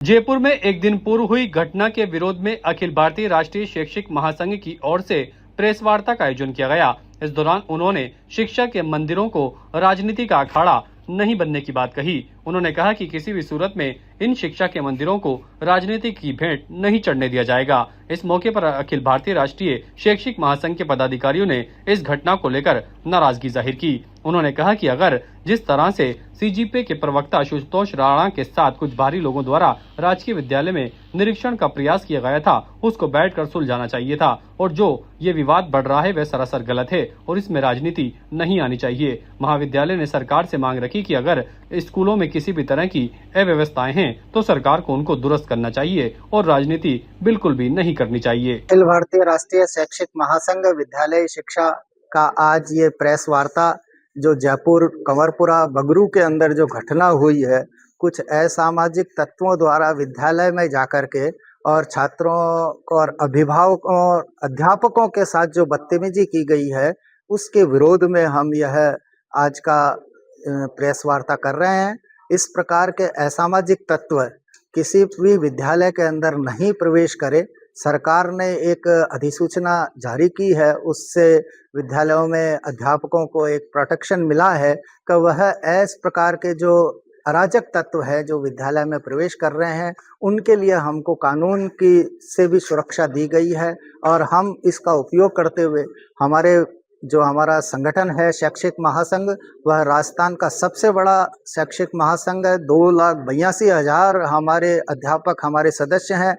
जयपुर में एक दिन पूर्व हुई घटना के विरोध में अखिल भारतीय राष्ट्रीय शैक्षिक महासंघ की ओर से प्रेस वार्ता का आयोजन किया गया। इस दौरान उन्होंने शिक्षा के मंदिरों को राजनीति का अखाड़ा नहीं बनने की बात कही। उन्होंने कहा कि किसी भी सूरत में इन शिक्षा के मंदिरों को राजनीति की भेंट नहीं चढ़ने दिया जाएगा। इस मौके पर अखिल भारतीय राष्ट्रीय शैक्षिक महासंघ के पदाधिकारियों ने इस घटना को लेकर नाराजगी जाहिर की। उन्होंने कहा कि अगर जिस तरह से सीजीपीए के प्रवक्ता आशुतोष राणा के साथ कुछ बाहरी लोगों द्वारा राजकीय विद्यालय में निरीक्षण का प्रयास किया गया था, उसको बैठकर सुलझाना चाहिए था, और जो ये विवाद बढ़ रहा है वह सरासर गलत है और इसमें राजनीति नहीं आनी चाहिए। महाविद्यालय ने सरकार से मांग रखी कि अगर स्कूलों में किसी भी तरह की अव्यवस्थाएं हैं तो सरकार को उनको दुरुस्त करना चाहिए और राजनीति बिल्कुल भी नहीं करनी चाहिए। अखिल भारतीय राष्ट्रीय शैक्षिक महासंघ विद्यालय शिक्षा का आज ये प्रेस वार्ता जो जयपुर कंवरपुरा बगरू के अंदर जो घटना हुई है, कुछ असामाजिक तत्वों द्वारा विद्यालय में जाकर के और छात्रों और अभिभावकों और अध्यापकों के साथ जो बदतमीजी की गई है, उसके विरोध में हम यह आज का प्रेस वार्ता कर रहे हैं। इस प्रकार के असामाजिक तत्व किसी भी विद्यालय के अंदर नहीं प्रवेश करे। सरकार ने एक अधिसूचना जारी की है, उससे विद्यालयों में अध्यापकों को एक प्रोटेक्शन मिला है कि वह इस प्रकार के जो अराजक तत्व है जो विद्यालय में प्रवेश कर रहे हैं, उनके लिए हमको कानून की से भी सुरक्षा दी गई है। और हम इसका उपयोग करते हुए हमारा संगठन है शैक्षिक महासंघ, वह राजस्थान का सबसे बड़ा शैक्षिक महासंघ है। 2,82,000 हमारे अध्यापक हमारे सदस्य हैं।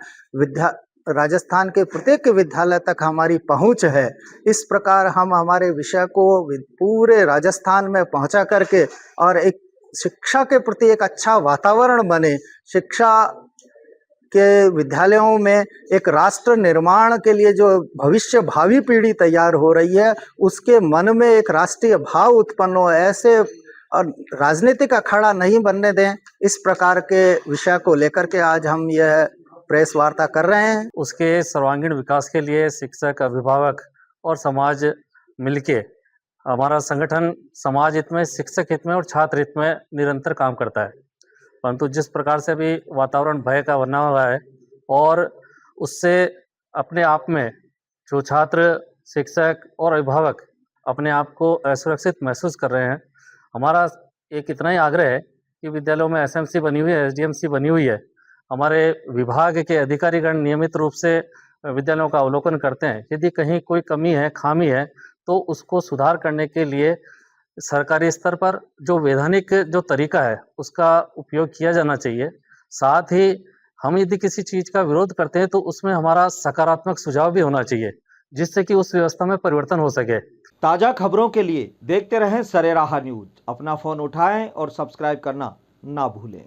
राजस्थान के प्रत्येक विद्यालय तक हमारी पहुंच है। इस प्रकार हम हमारे विषय को पूरे राजस्थान में पहुंचा करके और एक शिक्षा के प्रति एक अच्छा वातावरण बने, शिक्षा के विद्यालयों में एक राष्ट्र निर्माण के लिए जो भविष्य भावी पीढ़ी तैयार हो रही है, उसके मन में एक राष्ट्रीय भाव उत्पन्न हो, ऐसे और राजनीतिक अखाड़ा नहीं बनने दें। इस प्रकार के विषय को लेकर के आज हम यह प्रेस वार्ता कर रहे हैं। उसके सर्वांगीण विकास के लिए शिक्षक, अभिभावक और समाज मिलके हमारा संगठन समाज हित में, शिक्षक हित में और छात्र हित में निरंतर काम करता है। परंतु जिस प्रकार से भी वातावरण भय का बना हुआ है और उससे अपने आप में जो छात्र, शिक्षक और अभिभावक अपने आप को असुरक्षित महसूस कर रहे हैं, हमारा एक इतना ही आग्रह है कि विद्यालयों में एसएमसी बनी हुई है, एसडीएमसी बनी हुई है। हमारे विभाग के अधिकारीगण नियमित रूप से विद्यालयों का अवलोकन करते हैं। यदि कहीं कोई कमी है, खामी है, तो उसको सुधार करने के लिए सरकारी स्तर पर जो वैधानिक जो तरीका है उसका उपयोग किया जाना चाहिए। साथ ही हम यदि किसी चीज़ का विरोध करते हैं तो उसमें हमारा सकारात्मक सुझाव भी होना चाहिए, जिससे कि उस व्यवस्था में परिवर्तन हो सके। ताज़ा खबरों के लिए देखते रहें सरेराह न्यूज़। अपना फ़ोन उठाएं और सब्सक्राइब करना ना भूलें।